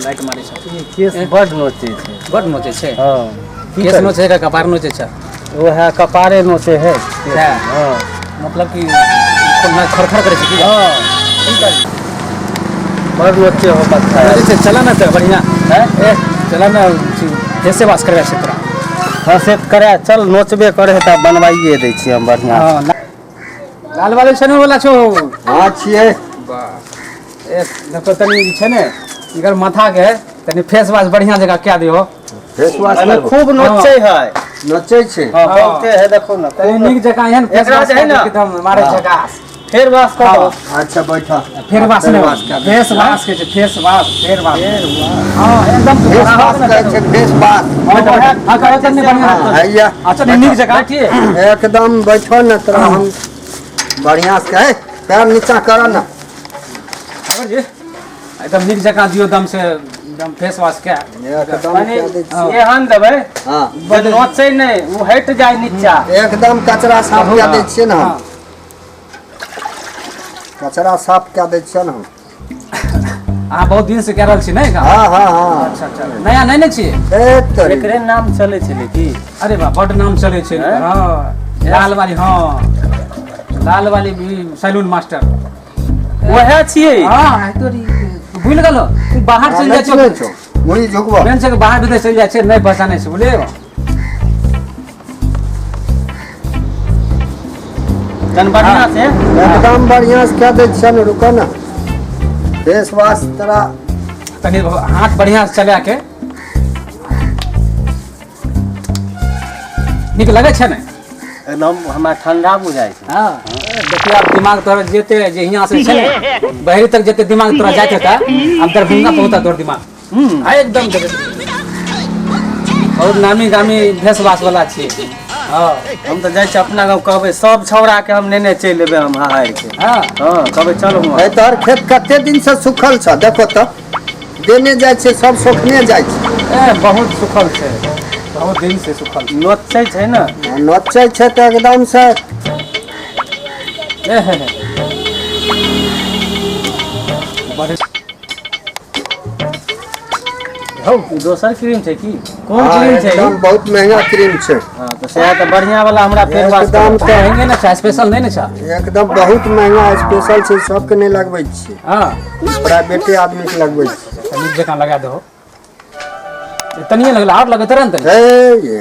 Light मारे छ case बड नोचे छे बड नोचे छे हां केस नोचे का कपार नोचे छ ओहे कपारे नोचे है हां मतलब कि कोना खरखर करे छ की हां बड नोचे हो बच्चा अरे चला ना तो बढ़िया है ए चला ना जैसे वास करबे से तोरा हां से करे चल नोचबे करे त बनवाइए दै छी हम बढ़िया हां लाल वाले छने वाला छो हां छिए वाह एक देखो तनी छै ने इधर माथा के तनी फेस वाश बढ़िया जगह क्या दियो फेस वाश में खूब नोचे है नोचे छे हां बहुते है देखो ना तनी नीक जगह एहन फेस वाश है ना एकदम मारे जगह फेर वाश कर दो अच्छा बैठा फेर वाश ने फेस वाश के फेस वाश फेर वाश हां एकदम फेस वाश कहै छै फेस वाश हां कहै तनी बढ़िया हैया अच्छा नीक जगह बैठिए एकदम बैठो न तोरा हम बढ़िया से कहे पैर नीचा कर न जी एकदम नीक जगह दियो दम से एकदम फेस वाश के एकदम एहन देबै हां बड नोचै नै उ हट जाय नीचा एकदम कचरा साफ कऽ दै छियै न हम कचरा साफ कऽ दै छियै न हम आ बहुत दिन से कह रहल छी नै हां हां हां अच्छा अच्छा नया नै छी ए तोरी एकरे नाम चलै छलै की अरे वाह बड नाम चले छै हां लाल वाली हां लाल वाली भी सैलून मास्टर ओहे छियै हां तोरी भूल गेलो तू बाहर चल जाय छो मुड़ी झुकबो बेंच के बाहर भीतर चल जाय छै नै पहचानै छै बोले तन बढ़िया से एकदम बढ़िया से कऽ दै छियै न रुको न फेस वाश तोरा तनी हाथ बढ़िया से चला के नीक लगे छै ने एकदम हमरा ठंडा बुझाय छै हां देखिए अब दिमाग तोरा जेते जे यहां से छै बहरी तक जेते दिमाग तोरा जाते था अब दरभंगा पहुंचा तोर दिमाग एकदम बहुत नामी गामी भेस वास वाला छी हां हम त जाय छी अपना गांव कहबै सब छौड़ा के हम लेने चलि लेबै हम हार के हां हां कहबै चलो ए तोहर खेत कते दिन से सुखल छ देखो त देने जाय छै सब सुखने जाय छै ए बहुत सुखल छै बहुत दिन से सुखल नोचै छै न नोचै छै त एकदम से ए हे बड़े हौ दोसर क्रीम छै की कोन हाँ, क्रीम छै एकदम बहुत महंगा क्रीम छै हां त से त बढ़िया वाला हमरा फेर वास एकदम तो हेंगे ना छै स्पेशल नहीं ना छै एकदम बहुत महंगा स्पेशल छै सबके नहीं लगबै छी हां प्राइवेटे आदमी के लगबै छी नीक जगह लगा दो तनिए लगला और लगे तुरंत ए ये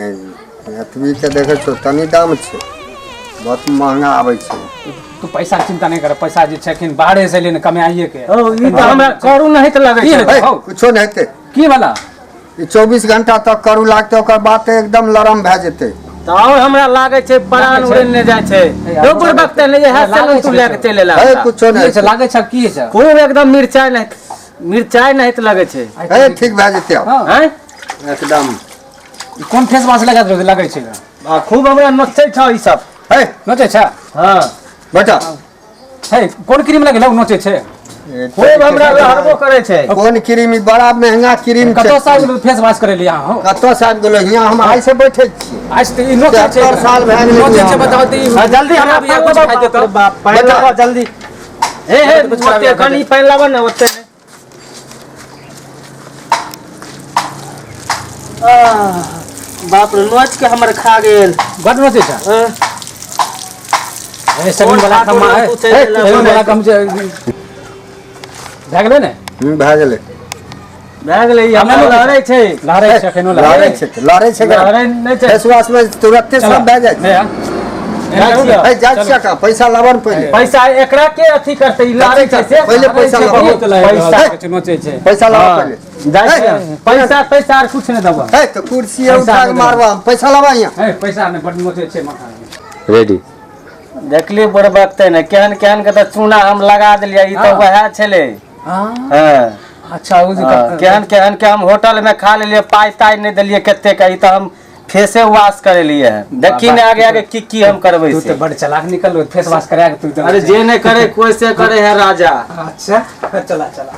एतबी के देखै छो तनी दाम छै बहुत महंगा आबै छै तू पैसा के चिंता नहीं कर पैसा जे छकिन बाहरे से लेने कमाइए के ओ ई त हमरा करू नहीं त लगै की छै हेतै? हौ, कुछो नहीं हेतै की वाला ई 24 घंटा तक करू लागतै ओकर बाद तऽ एकदम लरम भए जेतै त और हमरा लागै छै प्राण उड़ने जाय छै दो पर वक्त नहीं है चलो तू लेके चले ला ए कुछो की नहीं छै लागे छै की छै खूब एकदम मिर्चाई नहीं त लगै छै ए ठीक भए जेतै अब हां हैं एकदम कोन फेस वाश लगा दो लगे छै खूब हमरा नोचै छ ई सब हे नोचे छै हां बेटा हे कोन क्रीम लगे लौ नोचे छै खूब हमरा लहरबो करे छै कोन क्रीम ई बड़ा महंगा क्रीम छै कतो साल फेस वाश करे लिया हो कतो साल गेलो हियां हम आइ से बैठे छी आज तो ई नोचे छै 70 साल भए गेलै नोचे छै हमरा। बताओ ती जल्दी हमरा कुछ खाइ दे तो पानी लावा जल्दी हे ओते कनी पानी लावा ना ओते बाप रे नोच के हमर खा गेल बड नोचे छै ए सैलून वाला कम है सैलून वाला कम छै भए गेलै ने भए गेलै भए गेलै हमरा लहरै छै लहरै छै केनो लड़ै लहरै छै लड़ै छै लहरै नहि छै फेस वाश में तुरंते सब भए जाइ छै ए जा छिया का पैसा लावन पहिले पैसा एकरा के अथी करतै ई लहरै छै से पहिले पैसा लावन बहुत पैसा पैसा नोचे छै पैसा लावन पहिले जाइ छै पैसा पैसा आर कुछ नहीं देबो हे तो कुर्सी उठा के मारवा पैसा लावा यहाँ ए पैसा ने बड नोचे छै माथा रेडी देखली बरबकते ने केहन केहन के त चूना हम लगा देलियै ई त वएह छलै हां हां अच्छा उ केहन केहन के हम होटल में खा लेलिए पाई ताई नहीं दिलिए कते का ई त हम फेसे वाश करे लिए देखी ने आगे आगे की हम करबै तू से तो बड़ चालाक निकल फेस वाश करा के तू तो अरे जे नहीं करे कोई से करे है राजा अच्छा चला चला